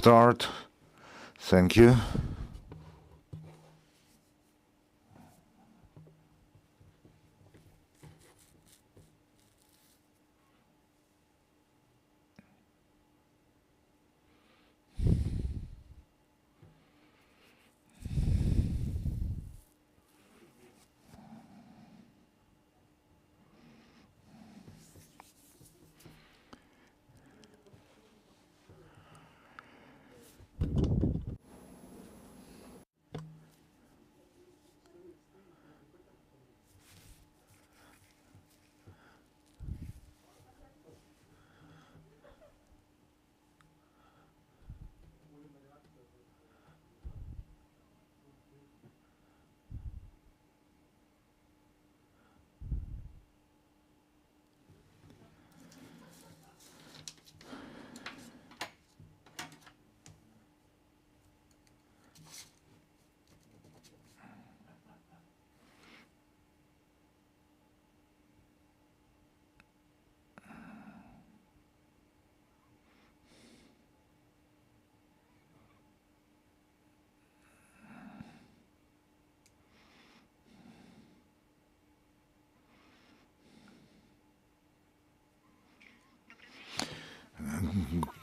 start. Thank you.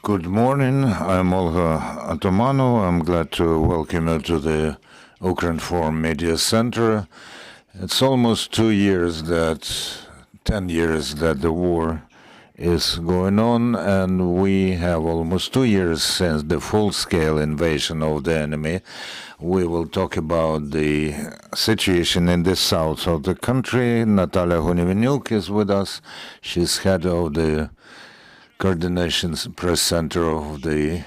Good morning. I'm Olga Atomano. I'm glad to welcome you to the Ukraine Forum Media Center. It's almost 10 years that the war is going on, and we have almost 2 years since the full-scale invasion of the enemy. We will talk about the situation in the south of the country. Natalia Humeniuk is with us. She's head of the Coordination Press Center of the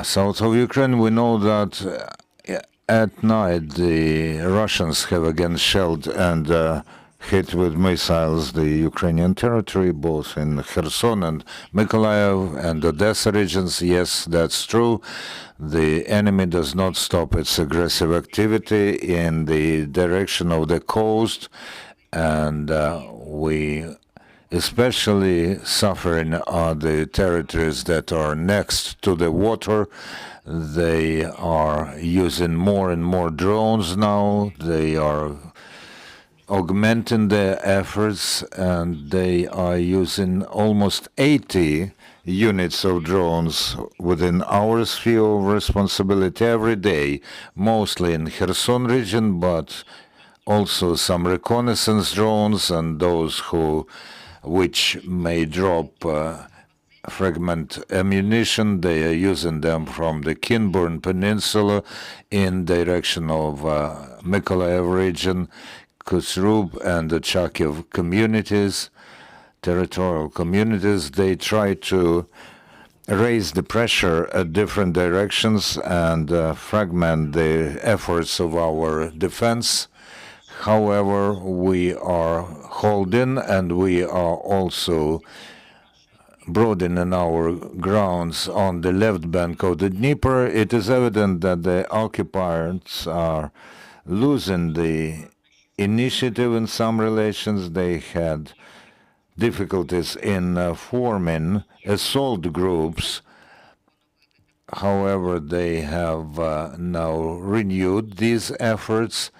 south of Ukraine. We know that at night the Russians have again shelled and hit with missiles the Ukrainian territory, both in Kherson and Mykolaiv and Odessa regions. Yes, that's true. The enemy does not stop its aggressive activity in the direction of the coast, and we especially suffering are the territories that are next to the water. They are using more and more drones now. They are augmenting their efforts, and they are using almost 80 units of drones within our sphere of responsibility every day, mostly in Kherson region, but also some reconnaissance drones and those which may drop fragment ammunition. They are using them from the Kinburn Peninsula in direction of Mykolaiv region, Kusrub and the Kyiv communities, territorial communities. They try to raise the pressure at different directions and fragment the efforts of our defense. However, we are holding, and we are also broadening our grounds on the left bank of the Dnieper. It is evident that the occupiers are losing the initiative in some relations. They had difficulties in forming assault groups. However, they have now renewed these efforts,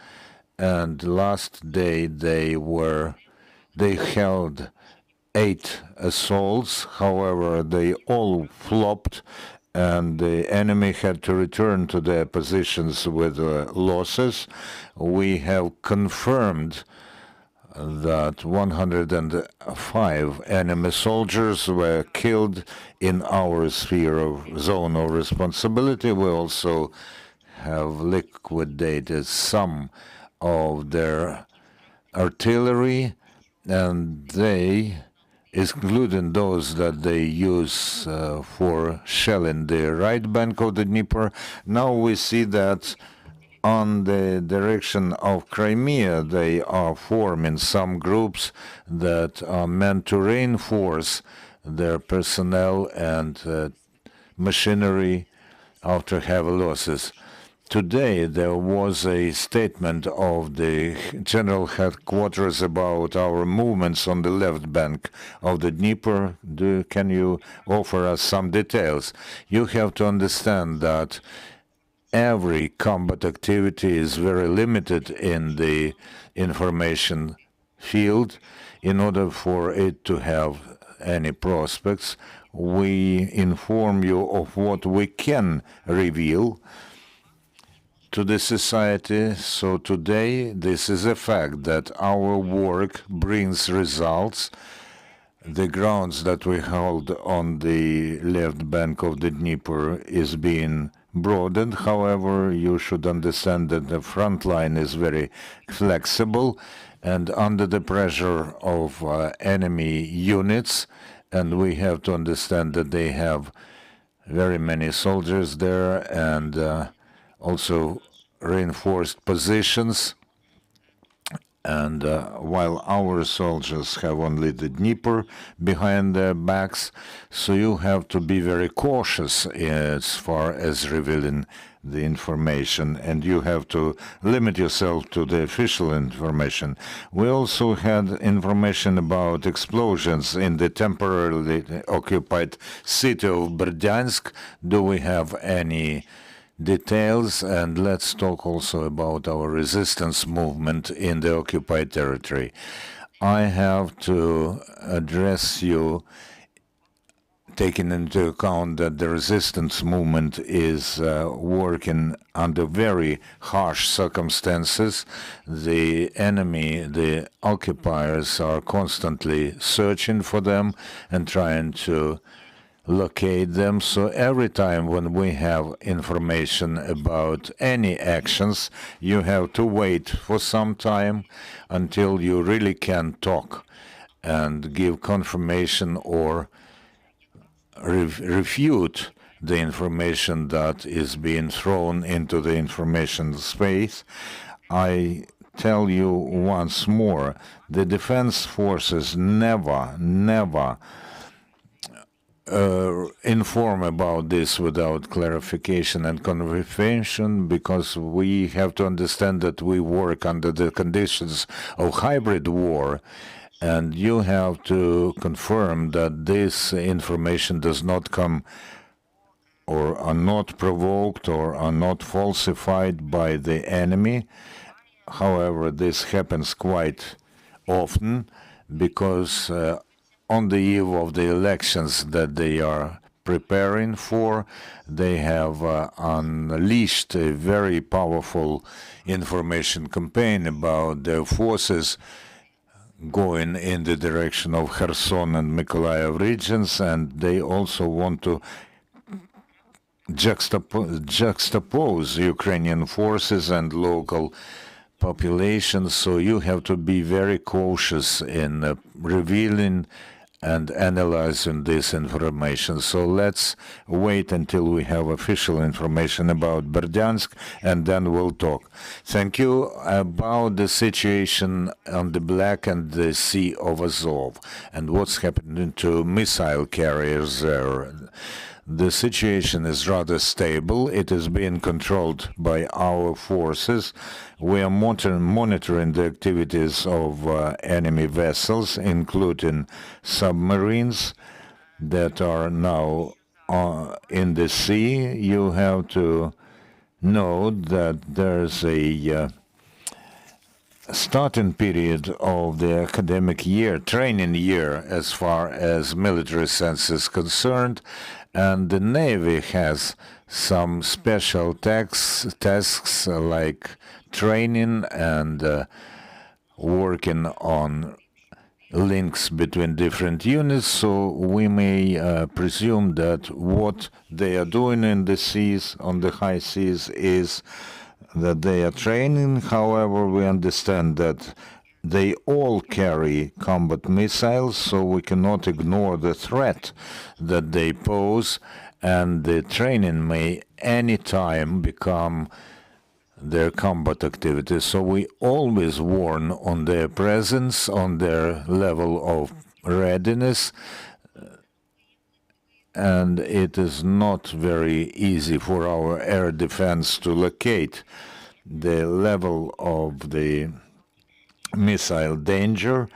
and last day they held 8 assaults. However, they all flopped, and the enemy had to return to their positions with losses. We have confirmed that 105 enemy soldiers were killed in our sphere of zone of responsibility. We also have liquidated some of their artillery, and they, including those that they use for shelling the right bank of the Dnieper. Now we see that on the direction of Crimea, they are forming some groups that are meant to reinforce their personnel and machinery after heavy losses. Today there was a statement of the general headquarters about our movements on the left bank of the Dnieper. Can you offer us some details? You have to understand that every combat activity is very limited in the information field. In order for it to have any prospects, we inform you of what we can reveal to the society. So today, this is a fact that our work brings results. The grounds that we hold on the left bank of the Dnieper is being broadened. However, you should understand that the front line is very flexible and under the pressure of enemy units, and we have to understand that they have very many soldiers there and also reinforced positions. And while our soldiers have only the Dnieper behind their backs, so you have to be very cautious as far as revealing the information, and you have to limit yourself to the official information. We also had information about explosions in the temporarily occupied city of Berdyansk. Do we have any details? And let's talk also about our resistance movement in the occupied territory. I have to address you taking into account that the resistance movement is working under very harsh circumstances. The enemy, the occupiers, are constantly searching for them and trying to locate them. So every time when we have information about any actions, you have to wait for some time until you really can talk and give confirmation or refute the information that is being thrown into the information space. I tell you once more, the defense forces never inform about this without clarification and confirmation, because we have to understand that we work under the conditions of hybrid war, and you have to confirm that this information does not come or are not provoked or are not falsified by the enemy. However, this happens quite often because on the eve of the elections that they are preparing for, they have unleashed a very powerful information campaign about their forces going in the direction of Kherson and Mykolaiv regions, and they also want to juxtapose Ukrainian forces and local population. So you have to be very cautious in revealing and analyzing this information. So let's wait until we have official information about Berdyansk, and then we'll talk. Thank you. About the situation on the Black and the Sea of Azov and what's happening to missile carriers there. The situation is rather stable. It is being controlled by our forces. We are monitoring the activities of enemy vessels, including submarines that are now in the sea. You have to know that there's a starting period of the academic year, training year, as far as military sense is concerned, and the Navy has some special tasks like training and working on links between different units. So we may presume that what they are doing in the seas, on the high seas, is that they are training. However, we understand that they all carry combat missiles, so we cannot ignore the threat that they pose, and the training may any time become their combat activities. So we always warn on their presence, on their level of readiness, and it is not very easy for our air defense to locate the level of the missile danger.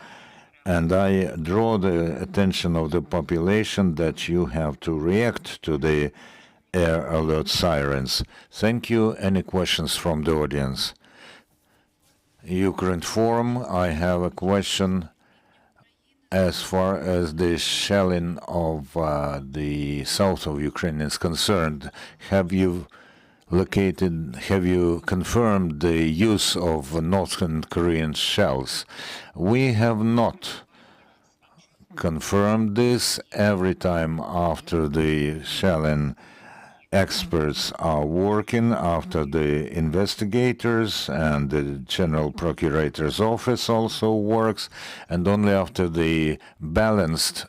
And I draw the attention of the population that you have to react to the air alert sirens. Thank you. Any questions from the audience? Ukraine Forum, I have a question as far as the shelling of the south of Ukraine is concerned. Have you confirmed the use of Northern Korean shells? We have not confirmed this. Every time after the shelling, experts are working, after the investigators, and the General Procurator's office also works, and only after the balanced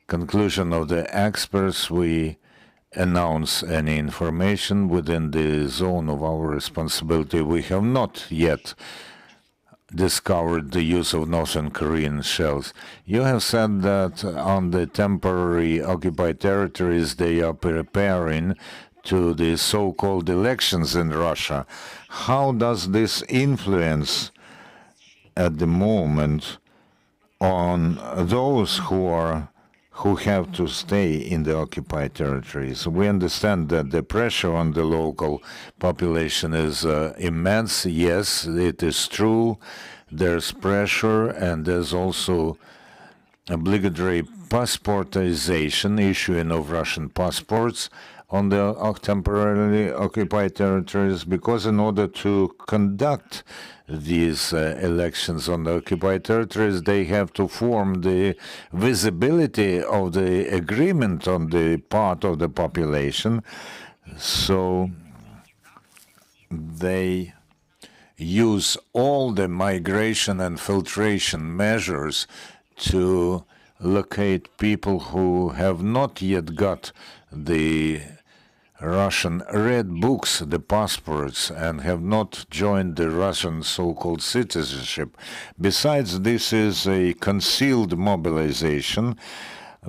conclusion of the experts we announce any information within the zone of our responsibility. We have not yet discovered the use of Northern Korean shells. You have said that on the temporary occupied territories they are preparing to the so-called elections in Russia. How does this influence at the moment on those who have to stay in the occupied territories? We understand that the pressure on the local population is immense. Yes, it is true. There's pressure, and there's also obligatory passportization, issuing of Russian passports on the temporarily occupied territories, because in order to conduct these elections on the occupied territories, they have to form the visibility of the agreement on the part of the population. So they use all the migration and filtration measures to locate people who have not yet got the Russian red books, the passports, and have not joined the Russian so-called citizenship. Besides, this is a concealed mobilization,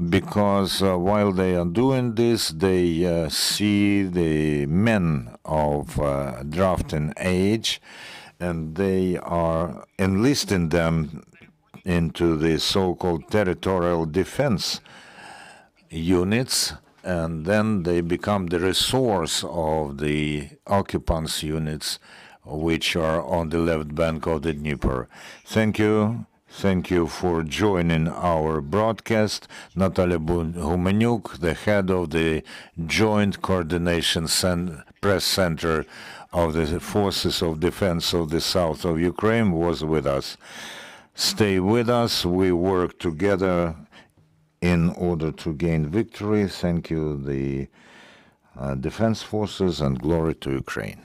because while they are doing this, they see the men of drafting age, and they are enlisting them into the so-called territorial defense units, and then they become the resource of the occupants units which are on the left bank of the Dnieper. Thank you. Thank you for joining our broadcast. Natalia Humeniuk, the head of the Joint Coordination Press Center of the Forces of Defense of the South of Ukraine, was with us. Stay with us. We work together in order to gain victory. Thank you, the Defense Forces, and glory to Ukraine.